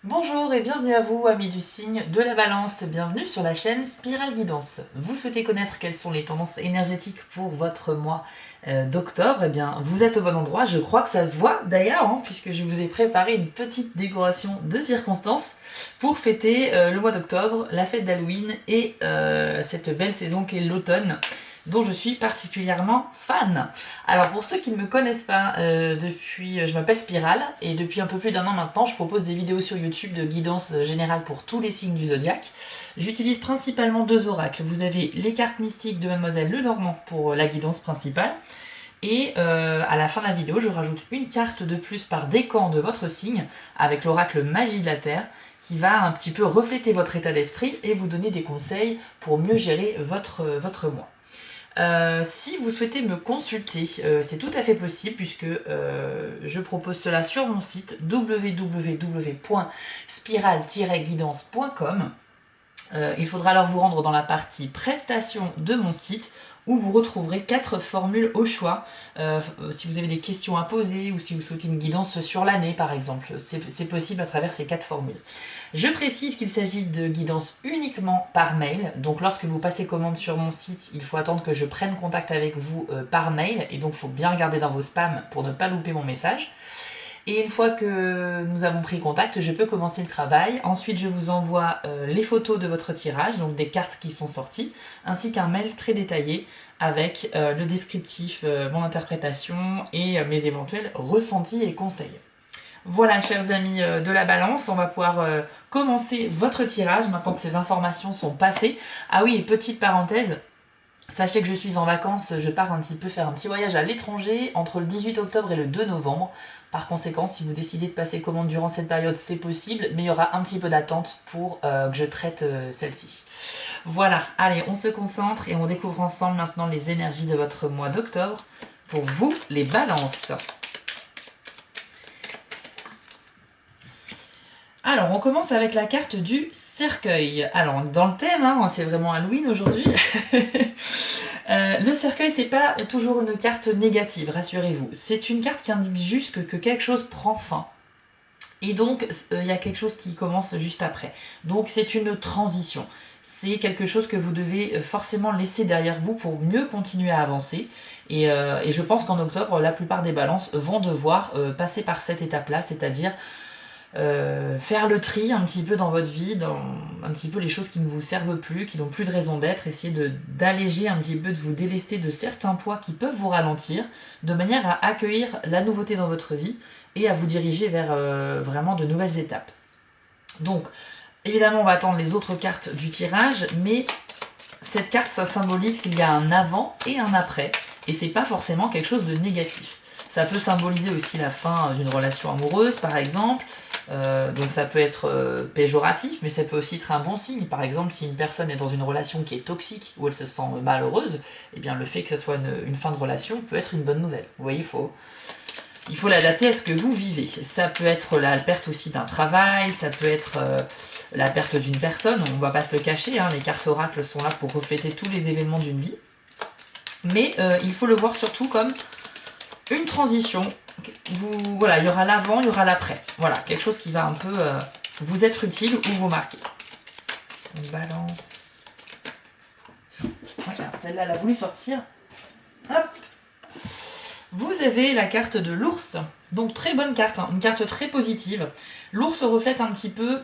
Bonjour et bienvenue à vous, amis du signe de la Balance. Bienvenue sur la chaîne Spirale Guidance. Vous souhaitez connaître quelles sont les tendances énergétiques pour votre mois d'octobre? Eh bien, vous êtes au bon endroit. Je crois que ça se voit d'ailleurs, puisque je vous ai préparé une petite décoration de circonstances pour fêter le mois d'octobre, la fête d'Halloween et cette belle saison qu'est l'automne, dont je suis particulièrement fan. Alors pour ceux qui ne me connaissent pas, je m'appelle Spirale et depuis un peu plus d'un an maintenant, je propose des vidéos sur YouTube de guidance générale pour tous les signes du zodiaque. J'utilise principalement deux oracles. Vous avez les cartes mystiques de Mademoiselle Lenormand pour la guidance principale. Et à la fin de la vidéo, je rajoute une carte de plus par décan de votre signe avec l'oracle Magie de la Terre qui va un petit peu refléter votre état d'esprit et vous donner des conseils pour mieux gérer votre mois. Si vous souhaitez me consulter, c'est tout à fait possible puisque je propose cela sur mon site www.spiral-guidance.com. Il faudra alors vous rendre dans la partie prestations de mon site où vous retrouverez 4 formules au choix. Si vous avez des questions à poser ou si vous souhaitez une guidance sur l'année par exemple, c'est possible à travers ces 4 formules. Je précise qu'il s'agit de guidance uniquement par mail, donc lorsque vous passez commande sur mon site, il faut attendre que je prenne contact avec vous par mail, et donc il faut bien regarder dans vos spams pour ne pas louper mon message. Et une fois que nous avons pris contact, je peux commencer le travail. Ensuite, je vous envoie les photos de votre tirage, donc des cartes qui sont sorties, ainsi qu'un mail très détaillé avec le descriptif, mon interprétation et mes éventuels ressentis et conseils. Voilà, chers amis de la Balance, on va pouvoir commencer votre tirage maintenant que ces informations sont passées. Ah oui, et petite parenthèse, sachez que je suis en vacances, je pars un petit peu faire un petit voyage à l'étranger entre le 18 octobre et le 2 novembre. Par conséquent, si vous décidez de passer commande durant cette période, c'est possible, mais il y aura un petit peu d'attente pour que je traite celle-ci. Voilà, allez, on se concentre et on découvre ensemble maintenant les énergies de votre mois d'octobre pour vous, les balances. Alors, on commence avec la carte du cercueil. Alors, dans le thème, c'est vraiment Halloween aujourd'hui. Le cercueil, c'est pas toujours une carte négative, rassurez-vous. C'est une carte qui indique juste que quelque chose prend fin. Et donc, il y a quelque chose qui commence juste après. Donc, c'est une transition. C'est quelque chose que vous devez forcément laisser derrière vous pour mieux continuer à avancer. Et je pense qu'en octobre, la plupart des balances vont devoir passer par cette étape-là, c'est-à-dire faire le tri un petit peu dans votre vie, dans un petit peu les choses qui ne vous servent plus, qui n'ont plus de raison d'être, essayer d'alléger un petit peu, de vous délester de certains poids qui peuvent vous ralentir, de manière à accueillir la nouveauté dans votre vie et à vous diriger vers vraiment de nouvelles étapes. Donc, évidemment, on va attendre les autres cartes du tirage, mais cette carte, ça symbolise qu'il y a un avant et un après, et c'est pas forcément quelque chose de négatif. Ça peut symboliser aussi la fin d'une relation amoureuse, par exemple. Donc ça peut être péjoratif, mais ça peut aussi être un bon signe. Par exemple, si une personne est dans une relation qui est toxique, où elle se sent malheureuse, eh bien le fait que ce soit une fin de relation peut être une bonne nouvelle. Vous voyez, il faut l'adapter à ce que vous vivez. Ça peut être la perte aussi d'un travail, ça peut être la perte d'une personne, on va pas se le cacher, les cartes oracles sont là pour refléter tous les événements d'une vie. Mais il faut le voir surtout comme une transition. Voilà, il y aura l'avant, il y aura l'après. Voilà, quelque chose qui va un peu vous être utile ou vous marquer. On balance. Voilà, celle-là, elle a voulu sortir. Hop. Vous avez la carte de l'ours. Donc très bonne carte, une carte très positive. L'ours reflète un petit peu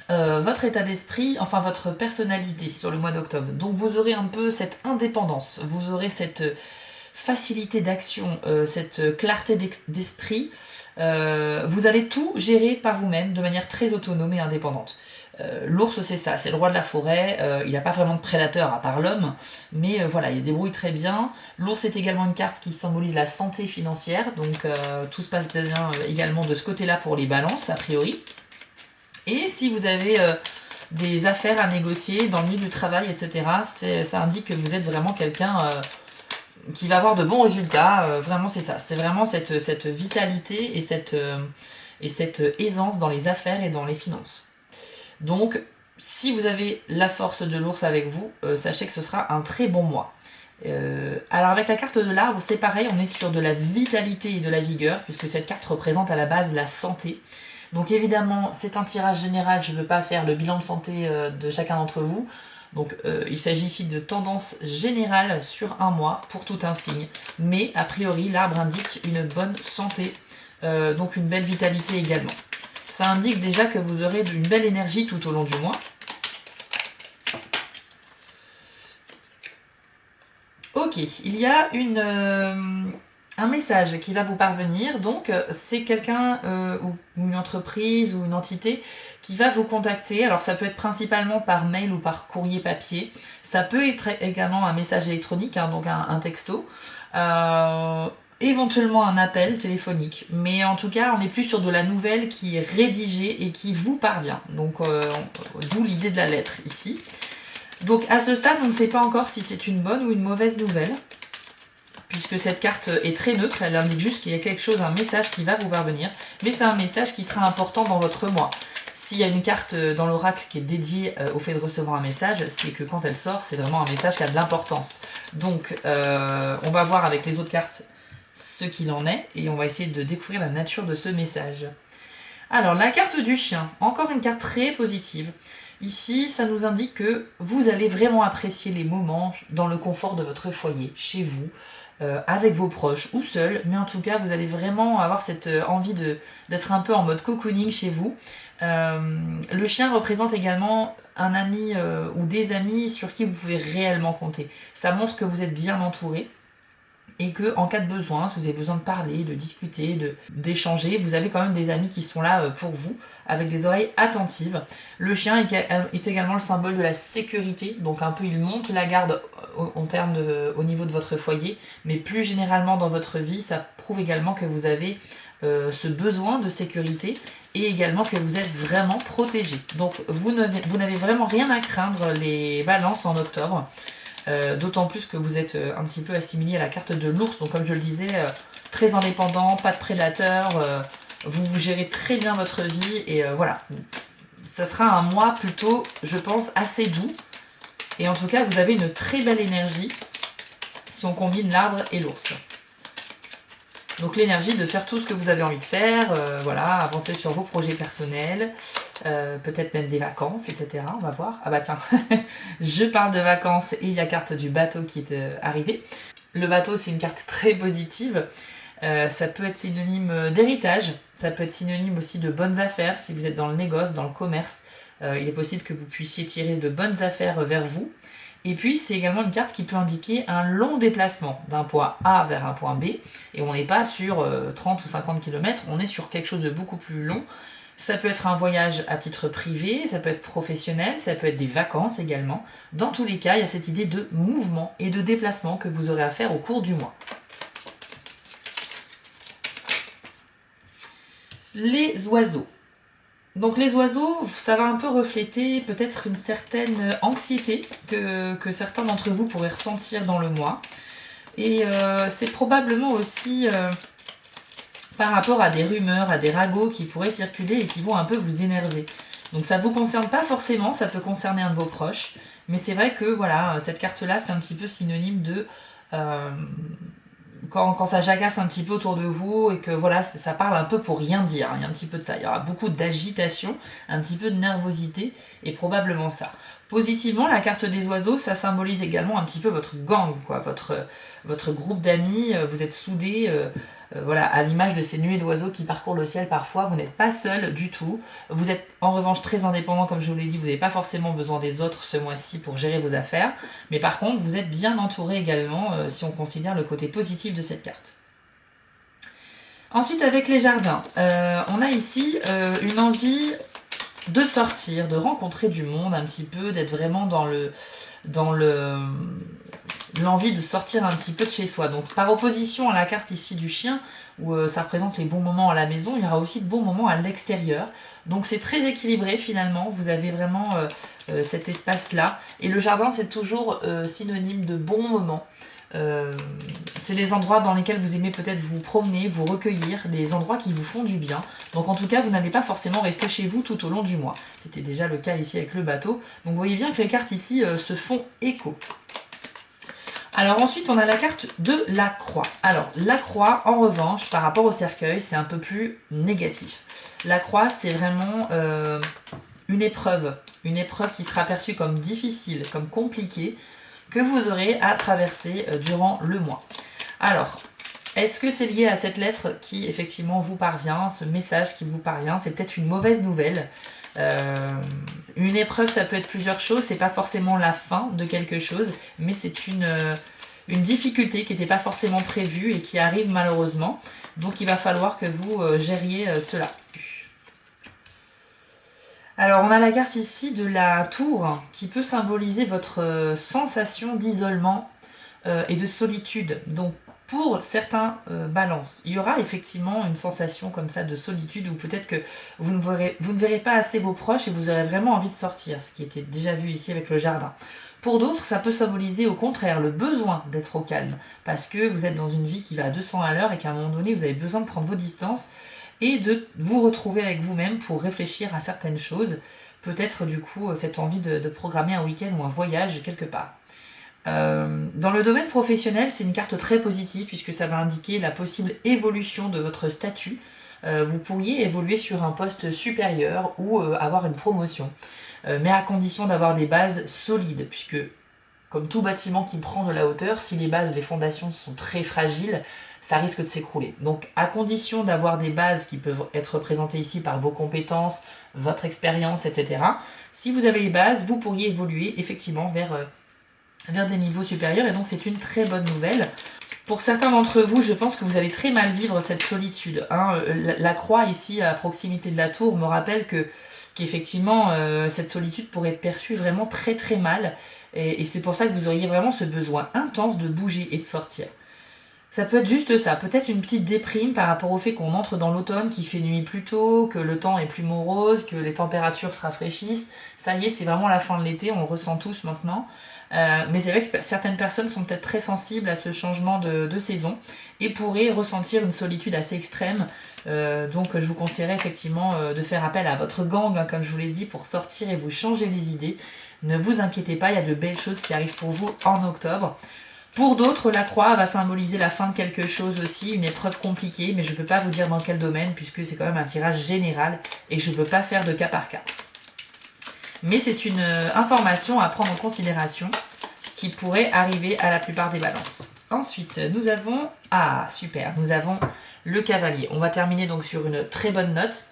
votre état d'esprit, enfin votre personnalité sur le mois d'octobre. Donc vous aurez un peu cette indépendance, vous aurez cette facilité d'action, cette clarté d'esprit. Vous allez tout gérer par vous-même de manière très autonome et indépendante. L'ours, c'est ça, c'est le roi de la forêt, il n'a pas vraiment de prédateur à part l'homme, mais voilà, il se débrouille très bien. L'ours est également une carte qui symbolise la santé financière, donc tout se passe bien également de ce côté-là pour les balances, a priori. Et si vous avez des affaires à négocier dans le milieu du travail, etc., ça indique que vous êtes vraiment quelqu'un qui va avoir de bons résultats. Vraiment, c'est ça. C'est vraiment cette vitalité et cette aisance dans les affaires et dans les finances. Donc, si vous avez la force de l'ours avec vous, sachez que ce sera un très bon mois. Alors avec la carte de l'arbre, c'est pareil, on est sur de la vitalité et de la vigueur, puisque cette carte représente à la base la santé. Donc évidemment, c'est un tirage général, je ne peux pas faire le bilan de santé de chacun d'entre vous. Donc il s'agit ici de tendance générale sur un mois pour tout un signe. Mais a priori, l'arbre indique une bonne santé, donc une belle vitalité également. Ça indique déjà que vous aurez une belle énergie tout au long du mois. Ok, il y a un message qui va vous parvenir, donc c'est quelqu'un ou une entreprise ou une entité qui va vous contacter. Alors ça peut être principalement par mail ou par courrier papier, ça peut être également un message électronique, hein, donc un texto, éventuellement un appel téléphonique, mais en tout cas on est plus sur de la nouvelle qui est rédigée et qui vous parvient, donc d'où l'idée de la lettre ici. Donc à ce stade on ne sait pas encore si c'est une bonne ou une mauvaise nouvelle, puisque cette carte est très neutre, elle indique juste qu'il y a quelque chose, un message qui va vous parvenir, mais c'est un message qui sera important dans votre mois. S'il y a une carte dans l'oracle qui est dédiée au fait de recevoir un message, c'est que quand elle sort, c'est vraiment un message qui a de l'importance. Donc on va voir avec les autres cartes ce qu'il en est, et on va essayer de découvrir la nature de ce message. Alors la carte du chien, encore une carte très positive. Ici, ça nous indique que vous allez vraiment apprécier les moments dans le confort de votre foyer, chez vous, avec vos proches ou seul, mais en tout cas vous allez vraiment avoir cette envie d'être un peu en mode cocooning chez vous. Le chien représente également un ami ou des amis sur qui vous pouvez réellement compter. Ça montre que vous êtes bien entouré et que en cas de besoin, si vous avez besoin de parler, de discuter, d'échanger, vous avez quand même des amis qui sont là pour vous, avec des oreilles attentives. Le chien est également le symbole de la sécurité, donc un peu il monte la garde au niveau de votre foyer, mais plus généralement dans votre vie, ça prouve également que vous avez ce besoin de sécurité et également que vous êtes vraiment protégé. Donc vous n'avez vraiment rien à craindre les balances en octobre. D'autant plus que vous êtes un petit peu assimilé à la carte de l'ours, donc comme je le disais, très indépendant, pas de prédateurs, vous gérez très bien votre vie et voilà. Ça sera un mois plutôt, je pense, assez doux et en tout cas vous avez une très belle énergie si on combine l'arbre et l'ours. Donc l'énergie de faire tout ce que vous avez envie de faire, voilà, avancer sur vos projets personnels, peut-être même des vacances, etc. On va voir. Ah bah tiens, je parle de vacances et il y a carte du bateau qui est arrivée. Le bateau, c'est une carte très positive. Ça peut être synonyme d'héritage, ça peut être synonyme aussi de bonnes affaires si vous êtes dans le négoce, dans le commerce. Il est possible que vous puissiez tirer de bonnes affaires vers vous. Et puis c'est également une carte qui peut indiquer un long déplacement d'un point A vers un point B. Et on n'est pas sur 30 ou 50 km, on est sur quelque chose de beaucoup plus long. Ça peut être un voyage à titre privé, ça peut être professionnel, ça peut être des vacances également. Dans tous les cas, il y a cette idée de mouvement et de déplacement que vous aurez à faire au cours du mois. Les oiseaux. Donc les oiseaux, ça va un peu refléter peut-être une certaine anxiété que certains d'entre vous pourraient ressentir dans le mois. Et c'est probablement aussi par rapport à des rumeurs, à des ragots qui pourraient circuler et qui vont un peu vous énerver. Donc ça ne vous concerne pas forcément, ça peut concerner un de vos proches. Mais c'est vrai que voilà, cette carte-là, c'est un petit peu synonyme de... Quand ça jagasse un petit peu autour de vous et que voilà, ça parle un peu pour rien dire, il y a un petit peu de ça, il y aura beaucoup d'agitation, un petit peu de nervosité et probablement ça. Positivement, la carte des oiseaux, ça symbolise également un petit peu votre gang, quoi, votre groupe d'amis, vous êtes soudés, voilà, à l'image de ces nuées d'oiseaux qui parcourent le ciel parfois, vous n'êtes pas seul du tout, vous êtes en revanche très indépendant comme je vous l'ai dit, vous n'avez pas forcément besoin des autres ce mois-ci pour gérer vos affaires, mais par contre vous êtes bien entouré également si on considère le côté positif de cette carte. Ensuite avec les jardins, on a ici une envie de sortir, de rencontrer du monde un petit peu, d'être vraiment dans l'envie de sortir un petit peu de chez soi. Donc par opposition à la carte ici du chien, où ça représente les bons moments à la maison, il y aura aussi de bons moments à l'extérieur. Donc c'est très équilibré finalement, vous avez vraiment cet espace-là. Et le jardin, c'est toujours synonyme de bons moments. C'est les endroits dans lesquels vous aimez peut-être vous promener, vous recueillir, des endroits qui vous font du bien. Donc en tout cas, vous n'allez pas forcément rester chez vous tout au long du mois. C'était déjà le cas ici avec le bateau. Donc vous voyez bien que les cartes ici se font écho. Alors ensuite, on a la carte de la croix. Alors la croix, en revanche, par rapport au cercueil, c'est un peu plus négatif. La croix, c'est vraiment une épreuve qui sera perçue comme difficile, comme compliquée, que vous aurez à traverser durant le mois. Alors, est-ce que c'est lié à cette lettre qui effectivement vous parvient, ce message qui vous parvient? C'est peut-être une mauvaise nouvelle. Une épreuve, ça peut être plusieurs choses, c'est pas forcément la fin de quelque chose, mais c'est une difficulté qui n'était pas forcément prévue et qui arrive malheureusement. Donc il va falloir que vous gériez cela. Alors on a la carte ici de la tour qui peut symboliser votre sensation d'isolement et de solitude. Donc pour certains balances, il y aura effectivement une sensation comme ça de solitude ou peut-être que vous ne verrez pas assez vos proches et vous aurez vraiment envie de sortir, ce qui était déjà vu ici avec le jardin. Pour d'autres, ça peut symboliser au contraire le besoin d'être au calme parce que vous êtes dans une vie qui va à 200 à l'heure et qu'à un moment donné, vous avez besoin de prendre vos distances et de vous retrouver avec vous-même pour réfléchir à certaines choses. Peut-être du coup cette envie de programmer un week-end ou un voyage quelque part. Dans le domaine professionnel, c'est une carte très positive puisque ça va indiquer la possible évolution de votre statut. Vous pourriez évoluer sur un poste supérieur ou avoir une promotion, mais à condition d'avoir des bases solides puisque comme tout bâtiment qui prend de la hauteur, si les bases, les fondations sont très fragiles, ça risque de s'écrouler. Donc à condition d'avoir des bases qui peuvent être représentées ici par vos compétences, votre expérience, etc. Si vous avez les bases, vous pourriez évoluer effectivement vers des niveaux supérieurs et donc c'est une très bonne nouvelle. Pour certains d'entre vous, je pense que vous allez très mal vivre cette solitude. La croix ici à proximité de la tour me rappelle qu'effectivement cette solitude pourrait être perçue vraiment très très mal et c'est pour ça que vous auriez vraiment ce besoin intense de bouger et de sortir. Ça peut être juste ça, peut-être une petite déprime par rapport au fait qu'on entre dans l'automne, qu'il fait nuit plus tôt, que le temps est plus morose, que les températures se rafraîchissent. Ça y est, c'est vraiment la fin de l'été, on le ressent tous maintenant. Mais c'est vrai que certaines personnes sont peut-être très sensibles à ce changement de saison et pourraient ressentir une solitude assez extrême. Donc je vous conseillerais effectivement de faire appel à votre gang, hein, comme je vous l'ai dit, pour sortir et vous changer les idées. Ne vous inquiétez pas, il y a de belles choses qui arrivent pour vous en octobre. Pour d'autres, la croix va symboliser la fin de quelque chose aussi, une épreuve compliquée, mais je ne peux pas vous dire dans quel domaine, puisque c'est quand même un tirage général, et je ne peux pas faire de cas par cas. Mais c'est une information à prendre en considération, qui pourrait arriver à la plupart des balances. Ensuite, nous avons... Ah, super, nous avons le cavalier. On va terminer donc sur une très bonne note.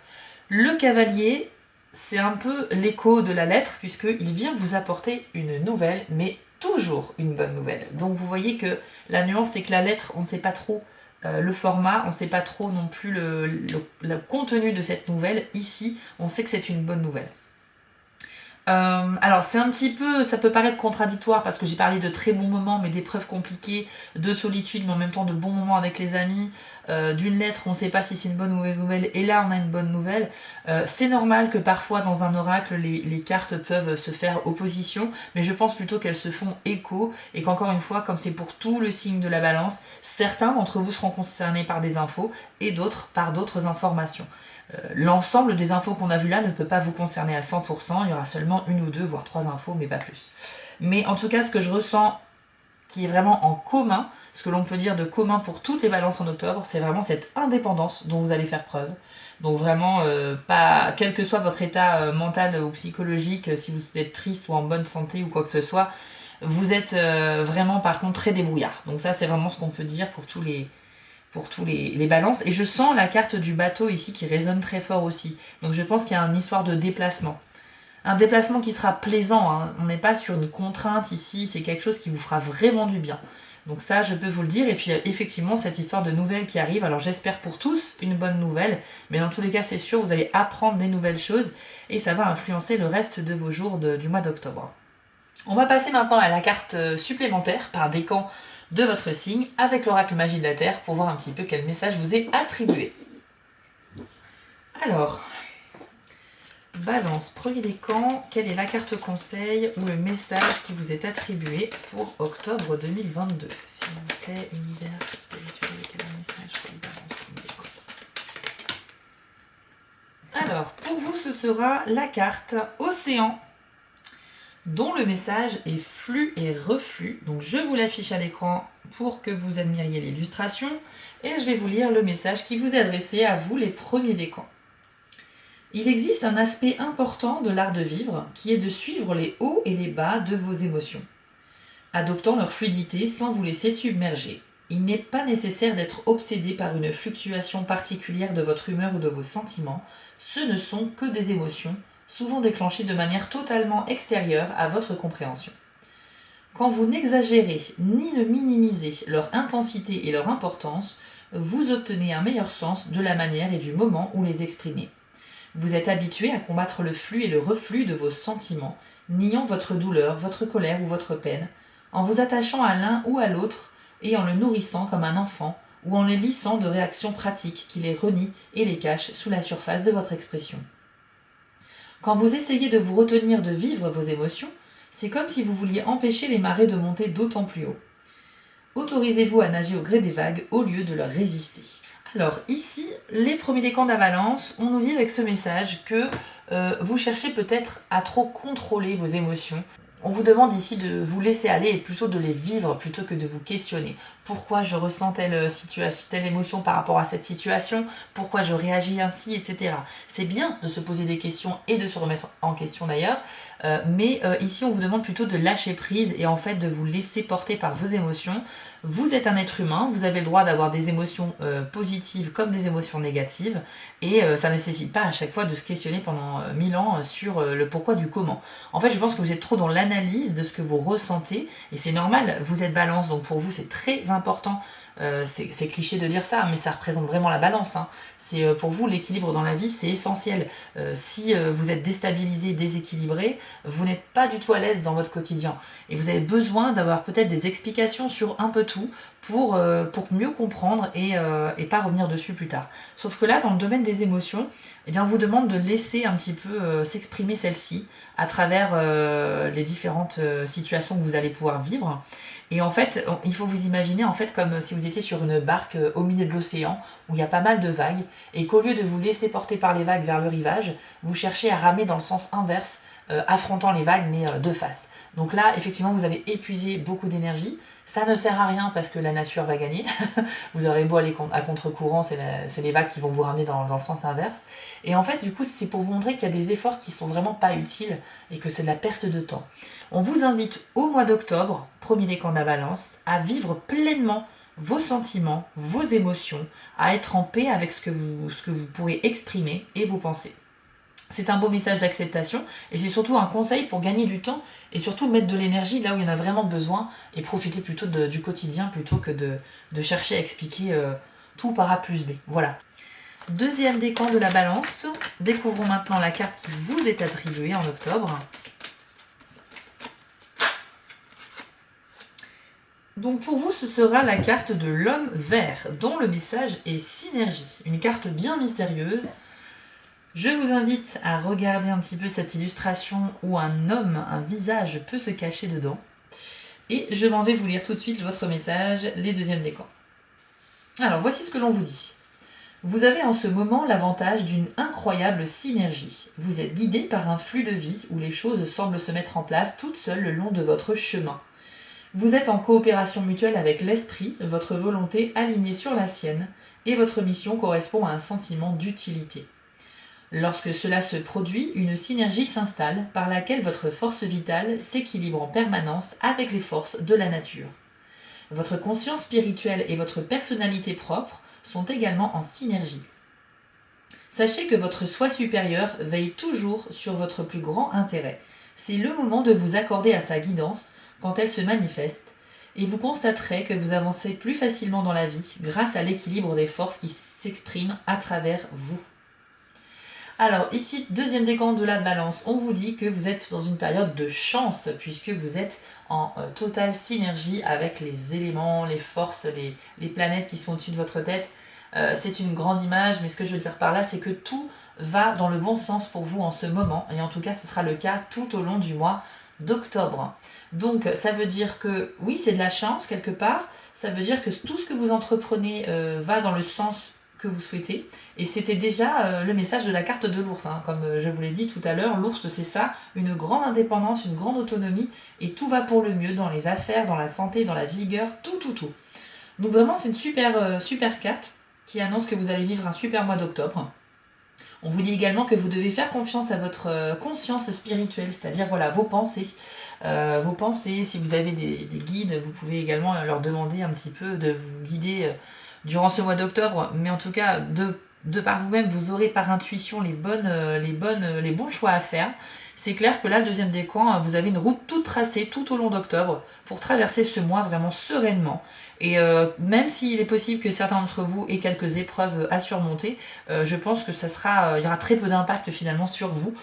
Le cavalier, c'est un peu l'écho de la lettre, puisqu'il vient vous apporter une nouvelle, mais toujours une bonne nouvelle. Donc vous voyez que la nuance, c'est que la lettre, on ne sait pas trop le format, on ne sait pas trop non plus le contenu de cette nouvelle. Ici, on sait que c'est une bonne nouvelle. Alors c'est un petit peu, ça peut paraître contradictoire parce que j'ai parlé de très bons moments mais d'épreuves compliquées, de solitude mais en même temps de bons moments avec les amis, d'une lettre on ne sait pas si c'est une bonne ou mauvaise nouvelle et là on a une bonne nouvelle. C'est normal que parfois dans un oracle les cartes peuvent se faire opposition mais je pense plutôt qu'elles se font écho et qu'encore une fois comme c'est pour tout le signe de la balance, certains d'entre vous seront concernés par des infos et d'autres par d'autres informations. L'ensemble des infos qu'on a vues là ne peut pas vous concerner à 100%, il y aura seulement une ou deux, voire trois infos, mais pas plus. Mais en tout cas, ce que je ressens qui est vraiment en commun, ce que l'on peut dire de commun pour toutes les balances en octobre, c'est vraiment cette indépendance dont vous allez faire preuve. Donc vraiment, pas, quel que soit votre état mental ou psychologique, si vous êtes triste ou en bonne santé ou quoi que ce soit, vous êtes vraiment par contre très débrouillard. Donc ça, c'est vraiment ce qu'on peut dire pour tous les balances. Et je sens la carte du bateau ici qui résonne très fort aussi. Donc je pense qu'il y a une histoire de déplacement. Un déplacement qui sera plaisant, hein. On n'est pas sur une contrainte ici, c'est quelque chose qui vous fera vraiment du bien. Donc ça, je peux vous le dire. Et puis effectivement, cette histoire de nouvelles qui arrive, alors j'espère pour tous une bonne nouvelle, mais dans tous les cas, c'est sûr, vous allez apprendre des nouvelles choses et ça va influencer le reste de vos jours du mois d'octobre. On va passer maintenant à la carte supplémentaire par décan de votre signe avec l'oracle magie de la Terre pour voir un petit peu quel message vous est attribué. Alors, Balance, premier décan, quelle est la carte conseil ou le message qui vous est attribué pour octobre 2022? S'il vous plaît, univers spirituel, quel est le message pour les balances, premier décan? Alors, pour vous, ce sera la carte Océan, dont le message est flux et reflux. Donc je vous l'affiche à l'écran pour que vous admiriez l'illustration et je vais vous lire le message qui vous est adressé à vous les premiers décans. Il existe un aspect important de l'art de vivre qui est de suivre les hauts et les bas de vos émotions, adoptant leur fluidité sans vous laisser submerger. Il n'est pas nécessaire d'être obsédé par une fluctuation particulière de votre humeur ou de vos sentiments, ce ne sont que des émotions, souvent déclenchées de manière totalement extérieure à votre compréhension. Quand vous n'exagérez ni ne minimisez leur intensité et leur importance, vous obtenez un meilleur sens de la manière et du moment où les exprimer. Vous êtes habitué à combattre le flux et le reflux de vos sentiments, niant votre douleur, votre colère ou votre peine, en vous attachant à l'un ou à l'autre et en le nourrissant comme un enfant ou en les lissant de réactions pratiques qui les renient et les cachent sous la surface de votre expression. Quand vous essayez de vous retenir de vivre vos émotions, c'est comme si vous vouliez empêcher les marées de monter d'autant plus haut. Autorisez-vous à nager au gré des vagues au lieu de leur résister. Alors ici, les premiers décans de la balance, on nous dit avec ce message que vous cherchez peut-être à trop contrôler vos émotions. On vous demande ici de vous laisser aller et plutôt de les vivre plutôt que de vous questionner. Pourquoi je ressens telle situation, telle émotion par rapport à cette situation? Pourquoi je réagis ainsi, etc. C'est bien de se poser des questions et de se remettre en question d'ailleurs, mais ici on vous demande plutôt de lâcher prise et en fait de vous laisser porter par vos émotions. Vous êtes un être humain, vous avez le droit d'avoir des émotions positives comme des émotions négatives et ça ne nécessite pas à chaque fois de se questionner pendant 1000 ans sur le pourquoi du comment. En fait, je pense que vous êtes trop dans l'analyse de ce que vous ressentez et c'est normal, vous êtes balance, donc pour vous c'est très important. C'est cliché de dire ça, mais ça représente vraiment la balance. Hein. C'est pour vous l'équilibre dans la vie, c'est essentiel. Si vous êtes déstabilisé, déséquilibré, vous n'êtes pas du tout à l'aise dans votre quotidien. Et vous avez besoin d'avoir peut-être des explications sur un peu tout pour mieux comprendre et pas revenir dessus plus tard. Sauf que là, dans le domaine des émotions, eh bien, on vous demande de laisser un petit peu s'exprimer celle-ci à travers les différentes situations que vous allez pouvoir vivre. Et en fait, il faut vous imaginer en fait comme si vous étiez sur une barque au milieu de l'océan où il y a pas mal de vagues et qu'au lieu de vous laisser porter par les vagues vers le rivage, vous cherchez à ramer dans le sens inverse, affrontant les vagues mais de face. Donc là, effectivement, vous avez épuisé beaucoup d'énergie. Ça ne sert à rien parce que la nature va gagner. Vous aurez beau aller à contre-courant, c'est les vagues qui vont vous ramener dans le sens inverse. Et en fait, du coup, c'est pour vous montrer qu'il y a des efforts qui sont vraiment pas utiles et que c'est de la perte de temps. On vous invite au mois d'octobre, premier décan de la balance, à vivre pleinement vos sentiments, vos émotions, à être en paix avec ce que vous pourrez exprimer et vos pensées. C'est un beau message d'acceptation et c'est surtout un conseil pour gagner du temps et surtout mettre de l'énergie là où il y en a vraiment besoin et profiter plutôt du quotidien plutôt que de chercher à expliquer tout par A plus B. Voilà. Deuxième décan de la balance, découvrons maintenant la carte qui vous est attribuée en octobre. Donc pour vous, ce sera la carte de l'homme vert, dont le message est synergie. Une carte bien mystérieuse. Je vous invite à regarder un petit peu cette illustration où un homme, un visage peut se cacher dedans. Et je m'en vais vous lire tout de suite votre message, les deuxièmes décans. Alors voici ce que l'on vous dit. Vous avez en ce moment l'avantage d'une incroyable synergie. Vous êtes guidé par un flux de vie où les choses semblent se mettre en place toutes seules le long de votre chemin. Vous êtes en coopération mutuelle avec l'esprit, votre volonté alignée sur la sienne, et votre mission correspond à un sentiment d'utilité. Lorsque cela se produit, une synergie s'installe par laquelle votre force vitale s'équilibre en permanence avec les forces de la nature. Votre conscience spirituelle et votre personnalité propre sont également en synergie. Sachez que votre soi supérieur veille toujours sur votre plus grand intérêt. C'est le moment de vous accorder à sa guidance quand elle se manifeste, et vous constaterez que vous avancez plus facilement dans la vie grâce à l'équilibre des forces qui s'expriment à travers vous. Alors ici, deuxième décan de la balance, on vous dit que vous êtes dans une période de chance puisque vous êtes en totale synergie avec les éléments, les forces, les planètes qui sont au-dessus de votre tête. C'est une grande image, mais ce que je veux dire par là, c'est que tout va dans le bon sens pour vous en ce moment, et en tout cas ce sera le cas tout au long du mois d'octobre. Donc ça veut dire que oui, c'est de la chance quelque part, ça veut dire que tout ce que vous entreprenez va dans le sens que vous souhaitez. Et c'était déjà le message de la carte de l'ours, hein. Comme je vous l'ai dit tout à l'heure, l'ours c'est ça, une grande indépendance, une grande autonomie, et tout va pour le mieux dans les affaires, dans la santé, dans la vigueur, tout. Donc vraiment c'est une super carte qui annonce que vous allez vivre un super mois d'octobre. On vous dit également que vous devez faire confiance à votre conscience spirituelle, c'est-à-dire voilà, vos pensées. Si vous avez des guides, vous pouvez également leur demander un petit peu de vous guider durant ce mois d'octobre, mais en tout cas, de par vous-même, vous aurez par intuition les bons choix à faire. C'est clair que là, le deuxième décan, vous avez une route toute tracée tout au long d'octobre pour traverser ce mois vraiment sereinement. Et même s'il est possible que certains d'entre vous aient quelques épreuves à surmonter, je pense que il y aura très peu d'impact finalement sur vous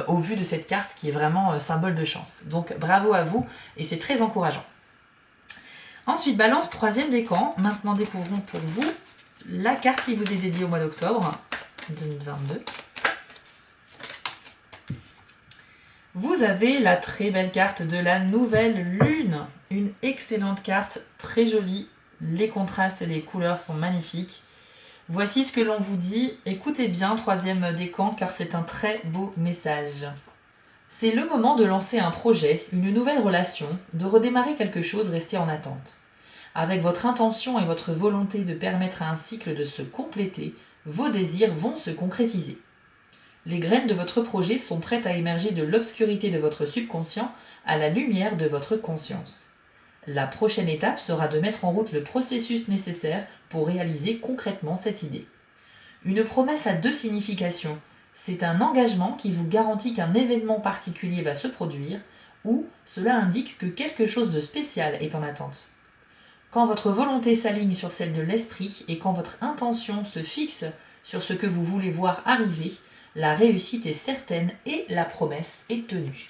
au vu de cette carte qui est vraiment symbole de chance. Donc bravo à vous et c'est très encourageant. Ensuite, Balance, troisième décan. Maintenant, découvrons pour vous la carte qui vous est dédiée au mois d'octobre 2022. Vous avez la très belle carte de la nouvelle lune. Une excellente carte, très jolie. Les contrastes et les couleurs sont magnifiques. Voici ce que l'on vous dit. Écoutez bien, troisième décan, car c'est un très beau message. C'est le moment de lancer un projet, une nouvelle relation, de redémarrer quelque chose resté en attente. Avec votre intention et votre volonté de permettre à un cycle de se compléter, vos désirs vont se concrétiser. Les graines de votre projet sont prêtes à émerger de l'obscurité de votre subconscient à la lumière de votre conscience. La prochaine étape sera de mettre en route le processus nécessaire pour réaliser concrètement cette idée. Une promesse a deux significations. C'est un engagement qui vous garantit qu'un événement particulier va se produire, ou cela indique que quelque chose de spécial est en attente. Quand votre volonté s'aligne sur celle de l'esprit et quand votre intention se fixe sur ce que vous voulez voir arriver, la réussite est certaine et la promesse est tenue.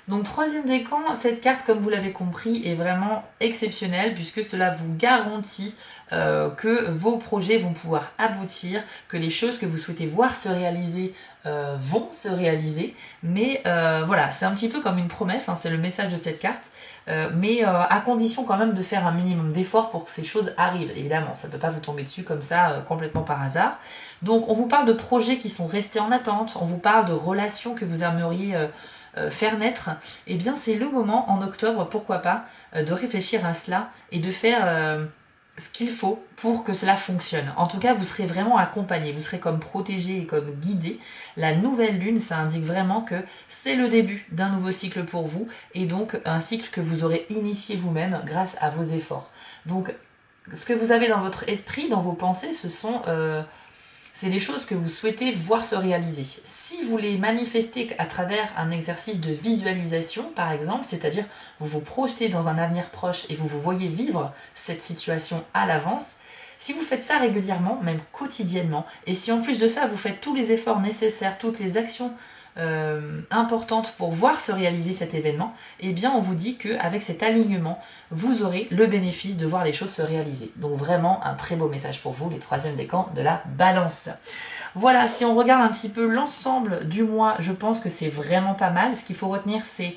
Donc troisième décan, cette carte, comme vous l'avez compris, est vraiment exceptionnelle puisque cela vous garantit que vos projets vont pouvoir aboutir, que les choses que vous souhaitez voir se réaliser vont se réaliser. Mais voilà, c'est un petit peu comme une promesse, hein, c'est le message de cette carte. Mais à condition quand même de faire un minimum d'efforts pour que ces choses arrivent. Évidemment, ça ne peut pas vous tomber dessus comme ça, complètement par hasard. Donc on vous parle de projets qui sont restés en attente, on vous parle de relations que vous aimeriez faire naître. Eh bien c'est le moment en octobre, pourquoi pas, de réfléchir à cela et de faire ce qu'il faut pour que cela fonctionne. En tout cas, vous serez vraiment accompagné, vous serez comme protégé et comme guidé. La nouvelle lune, ça indique vraiment que c'est le début d'un nouveau cycle pour vous et donc un cycle que vous aurez initié vous-même grâce à vos efforts. Donc, ce que vous avez dans votre esprit, dans vos pensées, c'est les choses que vous souhaitez voir se réaliser. Si vous les manifestez à travers un exercice de visualisation, par exemple, c'est-à-dire vous vous projetez dans un avenir proche et vous vous voyez vivre cette situation à l'avance, si vous faites ça régulièrement, même quotidiennement, et si en plus de ça vous faites tous les efforts nécessaires, toutes les actions importante pour voir se réaliser cet événement, eh bien on vous dit qu'avec cet alignement, vous aurez le bénéfice de voir les choses se réaliser. Donc vraiment un très beau message pour vous, les troisièmes décans de la Balance. Voilà, si on regarde un petit peu l'ensemble du mois, je pense que c'est vraiment pas mal. Ce qu'il faut retenir, c'est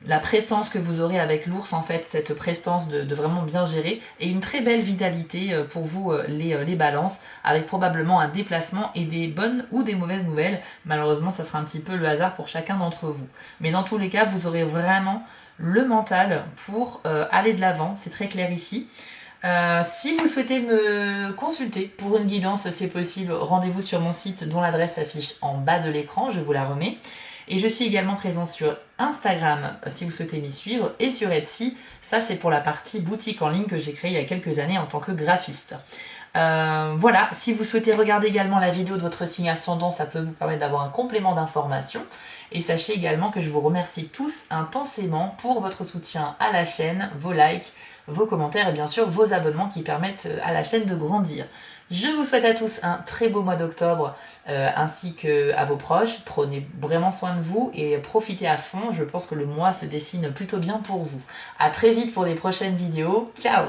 la prestance que vous aurez avec l'ours, en fait, cette prestance de vraiment bien gérer, et une très belle vitalité pour vous, les balances, avec probablement un déplacement et des bonnes ou des mauvaises nouvelles. Malheureusement, ça sera un petit peu le hasard pour chacun d'entre vous. Mais dans tous les cas, vous aurez vraiment le mental pour aller de l'avant, c'est très clair ici. Si vous souhaitez me consulter pour une guidance, c'est possible, rendez-vous sur mon site dont l'adresse s'affiche en bas de l'écran, je vous la remets. Et je suis également présent sur Instagram si vous souhaitez m'y suivre et sur Etsy, ça c'est pour la partie boutique en ligne que j'ai créée il y a quelques années en tant que graphiste. Voilà, si vous souhaitez regarder également la vidéo de votre signe ascendant, ça peut vous permettre d'avoir un complément d'information. Et sachez également que je vous remercie tous intensément pour votre soutien à la chaîne, vos likes, vos commentaires et bien sûr vos abonnements qui permettent à la chaîne de grandir. Je vous souhaite à tous un très beau mois d'octobre ainsi qu'à vos proches. Prenez vraiment soin de vous et profitez à fond. Je pense que le mois se dessine plutôt bien pour vous. A très vite pour des prochaines vidéos. Ciao!